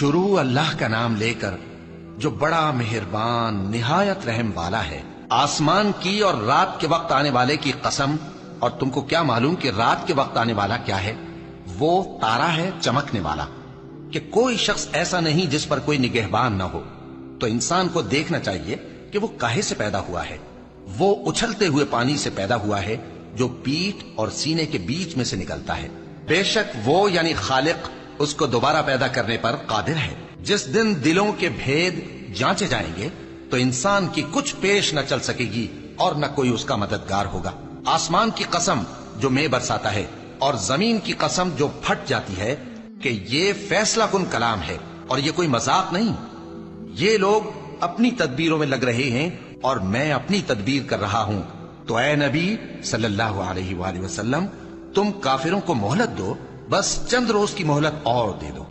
شروع اللہ کا نام لے کر جو بڑا مہربان نہایت رحم والا ہے۔ آسمان کی اور رات کے وقت آنے والے کی قسم، اور تم کو کیا معلوم کہ رات کے وقت آنے والا کیا ہے؟ وہ تارا ہے چمکنے والا، کہ کوئی شخص ایسا نہیں جس پر کوئی نگہبان نہ ہو۔ تو انسان کو دیکھنا چاہیے کہ وہ کاہے سے پیدا ہوا ہے۔ وہ اچھلتے ہوئے پانی سے پیدا ہوا ہے جو پیٹھ اور سینے کے بیچ میں سے نکلتا ہے۔ بے شک وہ یعنی خالق اس کو دوبارہ پیدا کرنے پر قادر ہے۔ جس دن دلوں کے بھید جانچے جائیں گے تو انسان کی کچھ پیش نہ چل سکے گی اور نہ کوئی اس کا مددگار ہوگا۔ آسمان کی قسم جو مے برساتا ہے، اور زمین کی قسم جو پھٹ جاتی ہے، کہ یہ فیصلہ کن کلام ہے اور یہ کوئی مذاق نہیں۔ یہ لوگ اپنی تدبیروں میں لگ رہے ہیں اور میں اپنی تدبیر کر رہا ہوں۔ تو اے نبی صلی اللہ علیہ وآلہ وسلم، تم کافروں کو مہلت دو، بس چند روز کی مہلت اور دے دو۔